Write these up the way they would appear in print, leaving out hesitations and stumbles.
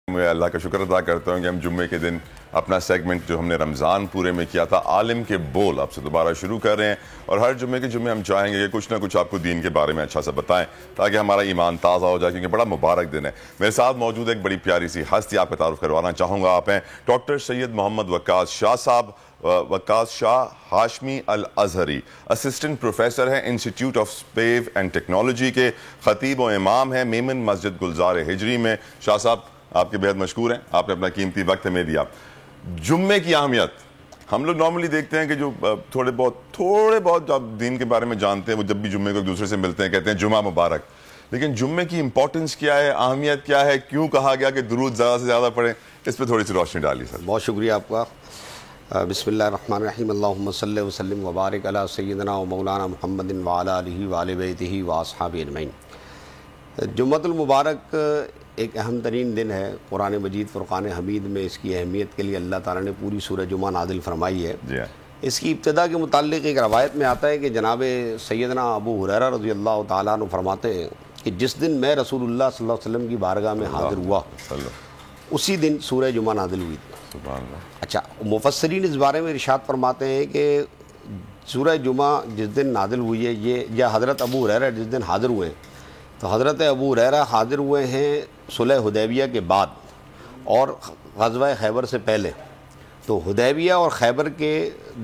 میں اللہ کا شکر ادا کرتا ہوں کہ ہم جمعے کے دن اپنا سیگمنٹ جو ہم نے رمضان پورے میں کیا تھا عالم کے بول آپ سے دوبارہ شروع کر رہے ہیں، اور ہر جمعے کے جمعے ہم چاہیں گے کہ کچھ نہ کچھ آپ کو دین کے بارے میں اچھا سا بتائیں تاکہ ہمارا ایمان تازہ ہو جائے، کیونکہ بڑا مبارک دن ہے۔ میرے ساتھ موجود ایک بڑی پیاری سی ہستی آپ کا تعارف کروانا چاہوں گا، آپ ہیں ڈاکٹر سید محمد وقاص شاہ صاحب، وقاص شاہ ہاشمی الازہری، اسسٹنٹ پروفیسر ہیں institute of space and technology کے، خطیب و امام ہیں میمن مسجد گلزار ہجری میں۔ شاہ صاحب آپ کے بہت مشکور ہیں، آپ نے اپنا قیمتی وقت ہمیں دیا۔ جمعے کی اہمیت ہم لوگ نارملی دیکھتے ہیں کہ جو تھوڑے بہت آپ دین کے بارے میں جانتے ہیں وہ جب بھی جمعے کو ایک دوسرے سے ملتے ہیں کہتے ہیں جمعہ مبارک، لیکن جمعے کی امپورٹنس کیا ہے، اہمیت کیا ہے، کیوں کہا گیا کہ درود زیادہ سے زیادہ پڑھیں، اس پہ تھوڑی سی روشنی ڈالیے سر۔ بہت شکریہ آپ کا۔ بسم اللہ الرحمن الرحیم، اللہم صلی وسلم وبارک علی سیدنا و مولانا محمد وعلی آلہ وآل بیتہ واصحابہ اجمعین۔ جمعۃ المبارک ایک اہم ترین دن ہے قرآن مجید فرقان حمید میں، اس کی اہمیت کے لیے اللہ تعالیٰ نے پوری سورہ جمعہ نازل فرمائی ہے۔ اس کی ابتدا کے متعلق ایک روایت میں آتا ہے کہ جناب سیدنا ابو ہریرہ رضی اللہ تعالیٰ عنہ فرماتے ہیں کہ جس دن میں رسول اللہ صلی اللہ علیہ وسلم کی بارگاہ میں حاضر ہوا اسی دن سورہ جمعہ نازل ہوئی تھی۔ اچھا، مفسرین اس بارے میں ارشاد فرماتے ہیں کہ سورہ جمعہ جس دن نازل ہوئی ہے یہ حضرت ابو ہریرہ جس دن حاضر ہوئے ہیں، تو حضرت ابو ہریرہ حاضر ہوئے ہیں صلح حدیبیہ کے بعد اور غزوہ خیبر سے پہلے، تو حدیبیہ اور خیبر کے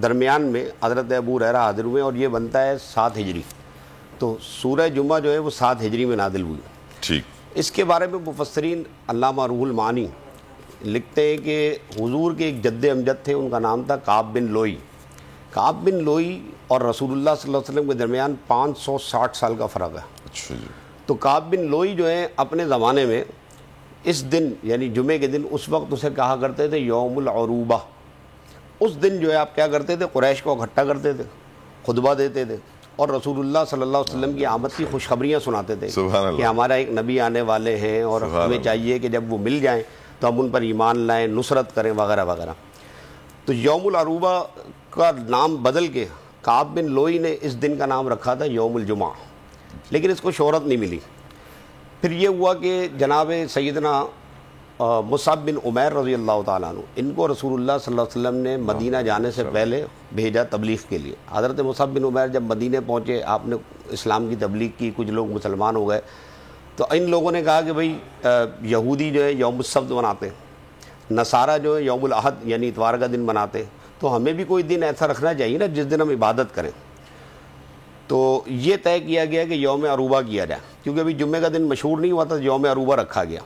درمیان میں حضرت ابو ہریرہ حاضر ہوئے، اور یہ بنتا ہے 7 ہجری، تو سورہ جمعہ جو ہے وہ 7 ہجری میں نازل ہوئی۔ ٹھیک، اس کے بارے میں مفسرین علامہ روح المعانی لکھتے ہیں کہ حضور کے ایک جد امجد تھے، ان کا نام تھا کعب بن لوئی۔ کعب بن لوئی اور رسول اللہ صلی اللہ علیہ وسلم کے درمیان 560 سال کا فرق ہے۔ اچھا جی۔ تو کعب بن لوئی جو ہیں اپنے زمانے میں اس دن یعنی جمعے کے دن اس وقت اسے کہا کرتے تھے یوم العروبہ۔ اس دن جو ہے آپ کیا کرتے تھے، قریش کو اکٹھا کرتے تھے، خطبہ دیتے تھے اور رسول اللہ صلی اللہ علیہ وسلم کی آمد کی خوشخبریاں سناتے تھے کہ ہمارا ایک نبی آنے والے ہیں اور ہمیں چاہیے کہ جب وہ مل جائیں تو ہم ان پر ایمان لائیں، نصرت کریں وغیرہ وغیرہ۔ تو یوم العروبہ کا نام بدل کے کعب بن لوئی نے اس دن کا نام رکھا تھا یوم الجمعہ، لیکن اس کو شہرت نہیں ملی۔ پھر یہ ہوا کہ جناب سیدنا مصعب بن عمیر رضی اللہ تعالیٰ عنہ، ان کو رسول اللہ صلی اللہ علیہ وسلم نے مدینہ جانے سے پہلے بھیجا تبلیغ کے لیے۔ حضرت مصعب بن عمیر جب مدینہ پہنچے، آپ نے اسلام کی تبلیغ کی، کچھ لوگ مسلمان ہو گئے، تو ان لوگوں نے کہا کہ بھئی یہودی جو ہے یوم السبت مناتے ہیں، نصارہ جو ہے یوم الاحد یعنی اتوار کا دن مناتے ہیں، تو ہمیں بھی کوئی دن ایسا رکھنا چاہیے نا جس دن ہم عبادت کریں۔ تو یہ طے کیا گیا کہ یوم عروبہ کیا جائے، کیونکہ ابھی جمعے کا دن مشہور نہیں ہوا تھا، یوم عروبہ رکھا گیا۔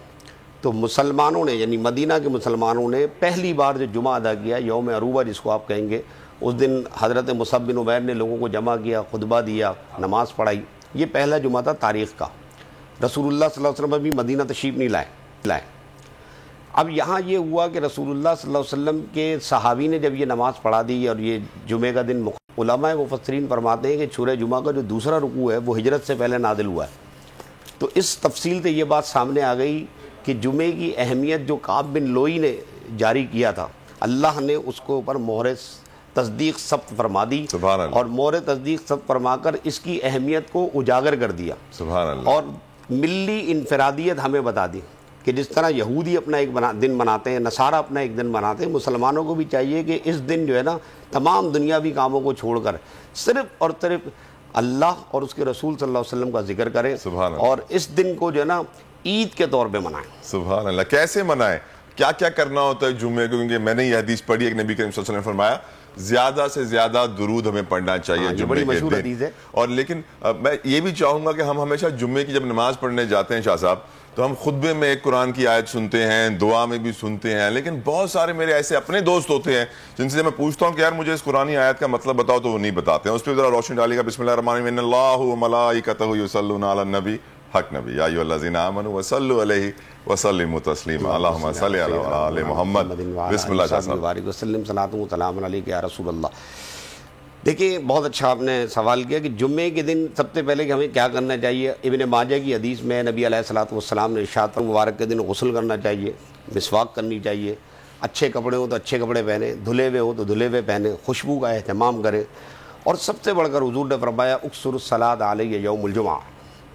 تو مسلمانوں نے یعنی مدینہ کے مسلمانوں نے پہلی بار جو جمعہ ادا کیا یوم عروبہ جس کو آپ کہیں گے، اس دن حضرت مصعب بن عمیر نے لوگوں کو جمع کیا، خطبہ دیا، نماز پڑھائی۔ یہ پہلا جمعہ تھا تاریخ کا، رسول اللہ صلی اللہ علیہ وسلم ابھی مدینہ تشریف نہیں لائے۔ اب یہاں یہ ہوا کہ رسول اللہ صلی اللہ علیہ وسلم کے صحابی نے جب یہ نماز پڑھا دی اور یہ جمعے کا دن علماء مفسرین فرماتے ہیں کہ سورہ جمعہ کا جو دوسرا رکوع ہے وہ ہجرت سے پہلے نازل ہوا ہے۔ تو اس تفصیل سے یہ بات سامنے آ گئی کہ جمعے کی اہمیت جو کعب بن لوئی نے جاری کیا تھا، اللہ نے اس کو اوپر مہر تصدیق ثبت فرما دی، اور مہر تصدیق ثبت فرما کر اس کی اہمیت کو اجاگر کر دیا، اور ملی انفرادیت ہمیں بتا دی کہ جس طرح یہودی اپنا ایک دن مناتے ہیں، نصارہ اپنا ایک دن مناتے ہیں، مسلمانوں کو بھی چاہیے کہ اس دن جو ہے نا تمام دنیاوی کاموں کو چھوڑ کر صرف اور صرف اللہ اور اس کے رسول صلی اللہ علیہ وسلم کا ذکر کریں، اور اس دن کو جو ہے نا عید کے طور پہ منائیں۔ سبحان اللہ۔ کیسے منائیں، کیا کیا کرنا ہوتا ہے جمعے کو؟ کیونکہ میں نے یہ حدیث پڑھی، ایک نبی کریم صلی اللہ علیہ وسلم نے فرمایا زیادہ سے زیادہ درود ہمیں پڑھنا چاہیے جمعے کے دن۔ اور لیکن میں یہ بھی چاہوں گا کہ ہم ہمیشہ جمعے کی جب نماز پڑھنے جاتے ہیں شاہ صاحب، تو ہم خطبے میں ایک قرآن کی آیت سنتے ہیں، دعا میں بھی سنتے ہیں، لیکن بہت سارے میرے ایسے اپنے دوست ہوتے ہیں جن سے میں پوچھتا ہوں کہ یار مجھے اس قرآنی آیت کا مطلب بتاؤ، تو وہ نہیں بتاتے ہیں۔ اس پہ ذرا روشنی ڈالیے گا۔ بسم اللہ الرحمن الرحیم، ان اللہ وملائکتہ یصلون علی النبی، حق نبی، یا ایھا الذین آمنوا صلوا علیہ وسلموا تسلیما، اللہم صل علی آل محمد۔ بسم اللہ شاہ صاحب۔ بارک وسلم، صلاۃ و سلام علیک یا رسول اللہ۔ دیکھیے بہت اچھا آپ نے سوال کیا کہ جمعے کے دن سب سے پہلے کہ ہمیں کیا کرنا چاہیے۔ ابن ماجہ کی حدیث میں نبی علیہ الصلوۃ والسلام نے ارشاد مبارک کے دن غسل کرنا چاہیے، مسواک کرنی چاہیے، اچھے کپڑے ہوں تو اچھے کپڑے پہنیں، دھلے ہوئے ہوں تو دھلے ہوئے پہنیں، خوشبو کا اہتمام کریں، اور سب سے بڑھ کر حضور نے فرمایا اکثر الصلاۃ علیہ یوم الجمعہ،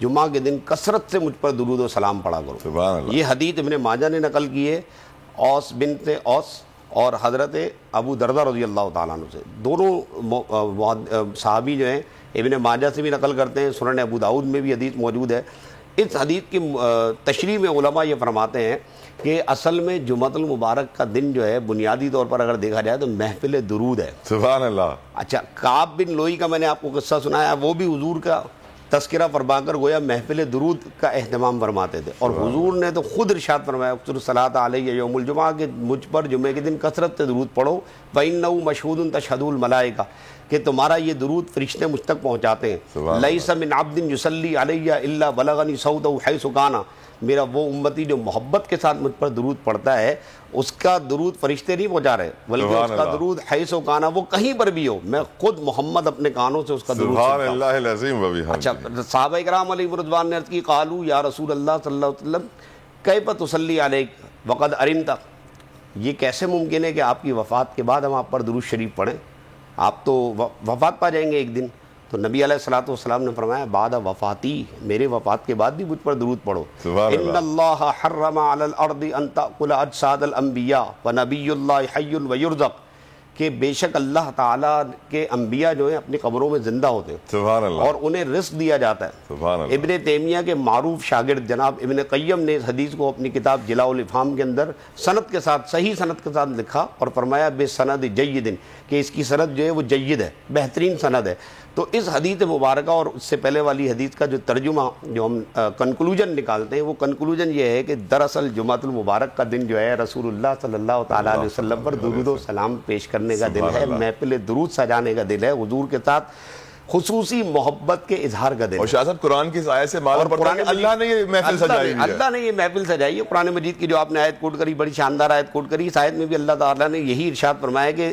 جمعہ کے دن کثرت سے مجھ پر درود و سلام پڑھا کرو. سبحان اللہ. یہ حدیث ابن ماجہ نے نقل کی ہے اوس بنت اوس اور حضرت ابو دردہ رضی اللہ تعالیٰ عنہ سے. دونوں صحابی جو ہیں ابن ماجہ سے بھی نقل کرتے ہیں, سنن ابو داؤد میں بھی حدیث موجود ہے. اس حدیث کی تشریح میں علماء یہ فرماتے ہیں کہ اصل میں جمعۃ المبارک کا دن جو ہے بنیادی طور پر اگر دیکھا جائے تو محفل درود ہے. سبحان اللہ. اچھا, کعب بن لوئی کا میں نے آپ کو قصہ سنایا, وہ بھی حضور کا تذکرہ فرما کر گویا محفل درود کا اہتمام فرماتے تھے, اور حضور نے تو خود ارشاد فرمایا اکثر الصلاۃ علیہ یوم الجمعہ کہ مجھ پر جمعے کے دن کثرت سے درود پڑھو, فإنہ مشہود تشہد الملائکہ کہ تمہارا یہ درود فرشتے مجھ تک پہنچاتے ہیں. لیس من عبد یصلی علیہ الا بلغنی صوتہ حیث کان, میرا وہ امتی جو محبت کے ساتھ مجھ پر درود پڑھتا ہے اس کا درود فرشتے نہیں پہنچا رہے, بلکہ اس کا درود حیث کان, وہ کہیں پر بھی ہو, میں خود محمد اپنے کانوں سے اس کا درود سبحان اللہ العظیم. اچھا, صحابہ کرام علیہ رضوان نے عرض کی قالوا یا رسول اللہ صلی اللہ علیہ وسلم کیف تصلی علیک وقد ارمت, یہ کیسے ممکن ہے کہ آپ کی وفات کے بعد ہم آپ پر درود شریف پڑھیں, آپ تو وفات پا جائیں گے ایک دن. تو نبی علیہ الصلوۃ والسلام نے فرمایا بعد وفاتی, میرے وفات کے بعد بھی مجھ پر درود پڑھو. ان اللہ حرم علی الارض ان تاکل اجساد الانبیاء ونبی اللہ حی ویرزق, کہ بے شک اللہ تعالیٰ کے انبیاء جو ہیں اپنی قبروں میں زندہ ہوتے ہیں, سبحان اللہ, اور انہیں رزق دیا جاتا ہے. سبحان اللہ. ابن تیمیہ کے معروف شاگرد جناب ابن قیم نے اس حدیث کو اپنی کتاب جلاء الافہام کے اندر سند کے ساتھ, صحیح سند کے ساتھ لکھا اور فرمایا بے سند جید, کہ اس کی سند جو ہے وہ جید ہے, بہترین سند ہے. تو اس حدیث مبارکہ اور اس سے پہلے والی حدیث کا جو ترجمہ جو ہم کنکلوژن نکالتے ہیں, وہ کنکلوژن یہ ہے کہ دراصل جمعۃ المبارک کا دن جو ہے رسول اللہ صلی اللہ تعالیٰ علیہ وسلم پر درود و سلام پیش کرنے کا دن ہے, محفل درود سجانے کا دن ہے, حضور کے ساتھ خصوصی محبت کے اظہار کا دن ہے. اور شاہ صاحب قرآن کی آیت سے معلوم پڑتا ہے کہ اللہ نے یہ محفل سجائی ہے. اللہ نے یہ محفل سجائی ہے. قرآن مجید کی جو آپ نے آیت کوٹ کری, بڑی شاندار آیت کوٹ کری, اس آیت میں بھی اللہ تعالیٰ نے یہی ارشاد فرمایا کہ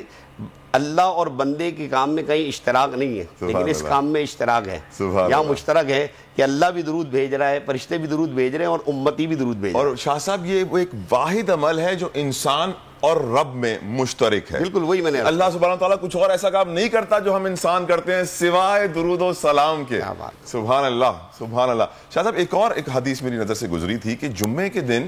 اللہ اور بندے کے کام میں کہیں اشتراک نہیں ہے, لیکن اس کام میں اشتراک ہے. یہاں مشترک ہے کہ اللہ بھی درود بھیج رہا ہے, فرشتے بھی درود بھیج رہے ہیں, اور امتی بھی درود بھیج رہے ہیں. اور شاہ صاحب یہ وہ ایک واحد عمل ہے جو انسان اور رب میں مشترک ہے. بالکل وہی میں نے, اللہ سبحانہ وتعالیٰ کچھ اور ایسا کام نہیں کرتا جو ہم انسان کرتے ہیں سوائے درود و سلام کے. سبحان اللہ, سبحان اللہ. شاہ صاحب ایک حدیث میری نظر سے گزری تھی کہ جمعے کے دن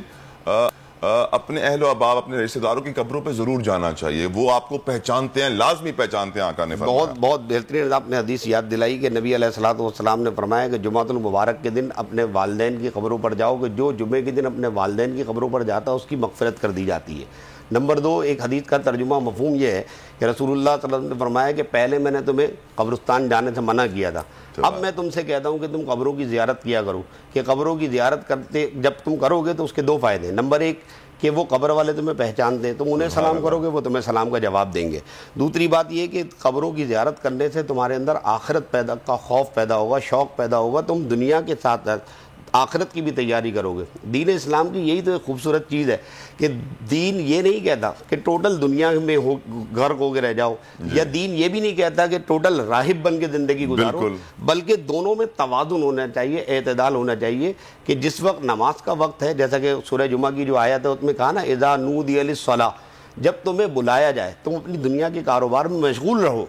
اپنے اہل و احباب, اپنے رشتہ داروں کی قبروں پہ ضرور جانا چاہیے, وہ آپ کو پہچانتے ہیں, لازمی پہچانتے ہیں. آقا نے فرمایا, بہت بہترین آپ نے حدیث یاد دلائی کہ نبی علیہ الصلوۃ والسلام نے فرمایا کہ جمعۃ المبارک کے دن اپنے والدین کی قبروں پر جاؤ, کہ جو جمعے کے دن اپنے والدین کی قبروں پر جاتا ہے اس کی مغفرت کر دی جاتی ہے. نمبر 2, ایک حدیث کا ترجمہ مفہوم یہ ہے کہ رسول اللہ صلی اللہ علیہ وسلم نے فرمایا کہ پہلے میں نے تمہیں قبرستان جانے سے منع کیا تھا, اب میں تم سے کہتا ہوں کہ تم قبروں کی زیارت کیا کرو, کہ قبروں کی زیارت کرتے جب تم کرو گے تو اس کے 2 فائدے ہیں. نمبر 1 کہ وہ قبر والے تمہیں پہچانتے ہیں, تم انہیں سلام کرو گے, وہ تمہیں سلام کا جواب دیں گے. دوسری بات یہ کہ قبروں کی زیارت کرنے سے تمہارے اندر آخرت کا خوف پیدا ہوگا, شوق پیدا ہوگا, تم دنیا کے ساتھ آخرت کی بھی تیاری کرو گے. دین اسلام کی یہی تو ایک خوبصورت چیز ہے کہ دین یہ نہیں کہتا کہ ٹوٹل دنیا میں گھر ہو کے رہ جاؤ, یا دین یہ بھی نہیں کہتا کہ ٹوٹل راہب بن کے زندگی گزارو, بلکہ دونوں میں توازن ہونا چاہیے, اعتدال ہونا چاہیے. کہ جس وقت نماز کا وقت ہے, جیسا کہ سورہ جمعہ کی جو آیت ہے اس میں کہا نا اذا نودی للصلاۃ, جب تمہیں بلایا جائے تم اپنی دنیا کے کاروبار میں مشغول رہو,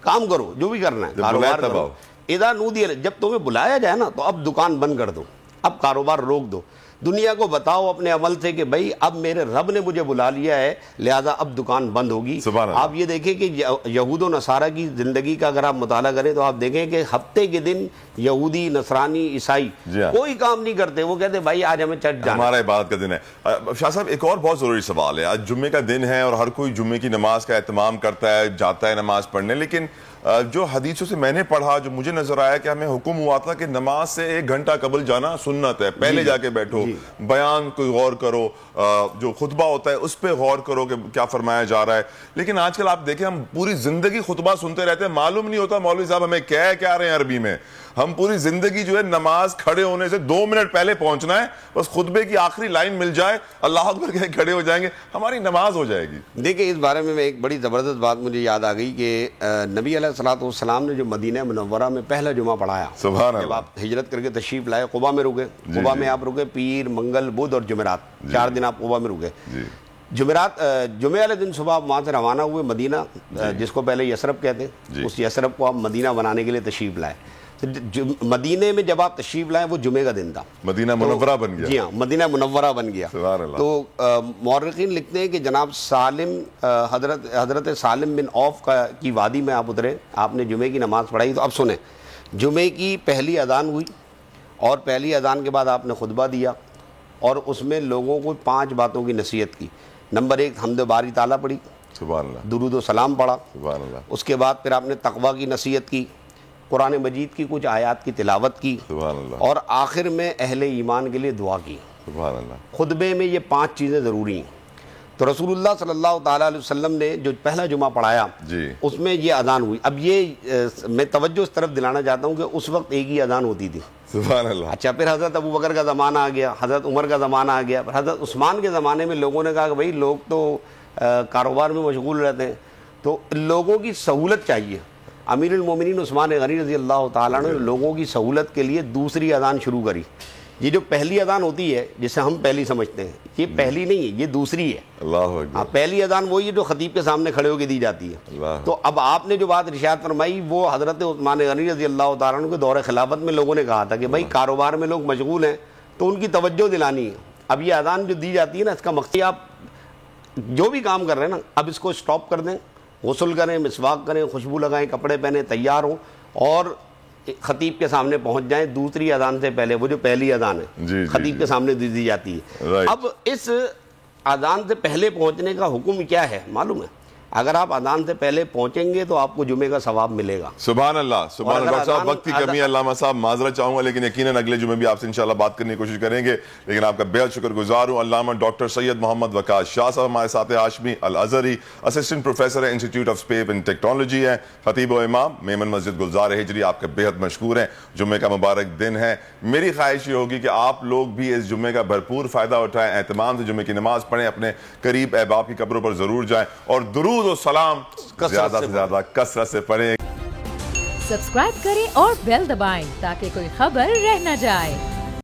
کام کرو جو بھی کرنا ہے, کاروبار کرو. اذا نودی, جب تمہیں بلایا جائے نا تو اب دکان بند کر دو, اب کاروبار روک دو, دنیا کو بتاؤ اپنے عمل سے کہ بھائی اب میرے رب نے مجھے بلا لیا ہے, لہذا اب دکان بند ہوگی. آپ یہ دیکھیں کہ یہود و نصارہ کی زندگی کا اگر آپ مطالعہ کریں تو آپ دیکھیں کہ ہفتے کے دن یہودی, نصرانی, عیسائی کوئی کام نہیں کرتے, وہ کہتے بھائی آج ہمیں چرچ جانا, ہمارا عبادت کا دن ہے. شاہ صاحب ایک اور بہت ضروری سوال ہے, آج جمعے کا دن ہے اور ہر کوئی جمعے کی نماز کا اہتمام کرتا ہے, جاتا ہے نماز پڑھنے, لیکن جو حدیثوں سے میں نے پڑھا, جو مجھے نظر آیا کہ ہمیں حکم ہوا تھا کہ نماز سے 1 گھنٹہ قبل جانا سنت ہے, پہلے جا کے بیٹھو, بیان کو غور کرو, جو خطبہ ہوتا ہے اس پہ غور کرو کہ کیا فرمایا جا رہا ہے. لیکن آج کل آپ دیکھیں ہم پوری زندگی خطبہ سنتے رہتے ہیں, معلوم نہیں ہوتا مولوی صاحب ہمیں کیا رہے ہیں عربی میں. ہم پوری زندگی جو ہے نماز کھڑے ہونے سے 2 منٹ پہلے پہنچنا ہے, بس خطبے کی آخری لائن مل جائے, اللہ اکبر کہہ کھڑے ہو جائیں گے, ہماری نماز ہو جائے گی. دیکھیں اس بارے میں ایک بڑی زبردست بات مجھے یاد آ گئی کہ نبی علیہ الصلوۃ والسلام نے جو مدینہ منورہ میں پہلا جمعہ پڑھایا, جب آپ ہجرت کر کے تشریف لائے, قباء میں رکے, قباء میں آپ رکے پیر, منگل, بدھ اور جمعرات, 4 دن آپ قباء میں رکے. جمعے والے دن صبح آپ وہاں سے روانہ ہوئے مدینہ, جس کو پہلے یثرب کہتے ہیں, اس یثرب کو آپ مدینہ بنانے کے لیے تشریف لائے. مدینے میں جب آپ تشریف لائیں وہ جمعے کا دن تھا, مدینہ منورہ بن گیا. جی ہاں, مدینہ منورہ بن گیا. سبحان اللہ. تو مورخین لکھتے ہیں کہ جناب سالم, حضرت سالم بن عوف کی وادی میں آپ اترے, آپ نے جمعے کی نماز پڑھائی. تو اب سنیں, جمعے کی پہلی اذان ہوئی اور پہلی اذان کے بعد آپ نے خطبہ دیا اور اس میں لوگوں کو 5 باتوں کی نصیحت کی. نمبر 1, حمد باری تعالیٰ پڑھی, سبحان اللہ, درود و سلام پڑھا. سبحان اللہ. اس کے بعد پھر آپ نے تقویٰ کی نصیحت کی, قرآن مجید کی کچھ آیات کی تلاوت کی, سبحان اللہ. اور آخر میں اہل ایمان کے لیے دعا کی. سبحان اللہ. خطبے میں یہ 5 چیزیں ضروری ہیں. تو رسول اللہ صلی اللہ تعالیٰ علیہ وسلم نے جو پہلا جمعہ پڑھایا جی, اس میں یہ اذان ہوئی. اب یہ میں توجہ اس طرف دلانا چاہتا ہوں کہ اس وقت ایک ہی اذان ہوتی تھی. سبحان اللہ. اچھا, پھر حضرت ابو بکر کا زمانہ آ گیا, حضرت عمر کا زمانہ آ گیا, پھر حضرت عثمان کے زمانے میں لوگوں نے کہا کہ بھائی لوگ تو کاروبار میں مشغول رہتے ہیں, تو لوگوں کی سہولت چاہیے. امیر المومنین عثمان غنی رضی اللہ تعالیٰ نے لوگوں کی سہولت کے لیے دوسری اذان شروع کری. یہ جو پہلی اذان ہوتی ہے جسے ہم پہلی سمجھتے ہیں, یہ پہلی نہیں ہے, یہ دوسری ہے. اللہ اکبر. پہلی اذان وہی ہے جو خطیب کے سامنے کھڑے ہو کے دی جاتی ہے. اللہ. تو اب آپ نے جو بات ارشاد فرمائی وہ حضرت عثمان غنی رضی اللہ تعالیٰ عنہ کے دور خلافت میں لوگوں نے کہا تھا کہ بھائی کاروبار میں لوگ مشغول ہیں تو ان کی توجہ دلانی ہے. اب یہ اذان جو دی جاتی ہے نا, اس کا مقصد آپ جو بھی کام کر رہے ہیں نا, اب اس کو سٹاپ کر دیں, غسل کریں, مسواک کریں, خوشبو لگائیں, کپڑے پہنیں, تیار ہوں اور خطیب کے سامنے پہنچ جائیں دوسری اذان سے پہلے. وہ جو پہلی اذان ہے خطیب کے سامنے دی جاتی ہے. اب اس اذان سے پہلے پہنچنے کا حکم کیا ہے معلوم ہے؟ اگر آپ اذان سے پہلے پہنچیں گے تو آپ کو جمعے کا ثواب ملے گا. سبحان اللہ, سبحان اللہ. ڈاکٹر صاحب وقت کی کمی ہے, علامہ صاحب معذرت چاہوں گا, لیکن یقیناً اگلے جمعے بھی آپ سے انشاءاللہ بات کرنے کی کوشش کریں گے. لیکن آپ کا بہت شکر گزار ہوں. علامہ ڈاکٹر سید محمد وقاص شاہ صاحب ہمارے ساتھ, ہاشمی الازہری, اسسٹنٹ پروفیسر ہے institute of space and technology ہے, خطیب و امام, میمن مسجد گلزار ہجری. آپ کے بہت مشکور ہیں. جمعے کا مبارک دن ہے. میری خواہش یہ ہوگی کہ آپ لوگ بھی اس جمعے کا بھرپور فائدہ اٹھائیں, اہتمام سے جمعے کی نماز پڑھیں, اپنے قریب احباب کی قبروں پر ضرور جائیں اور درود و سلام زیادہ سے زیادہ کثرت سے پڑھیں. سبسکرائب کریں اور بیل دبائیں تاکہ کوئی خبر رہ نہ جائے.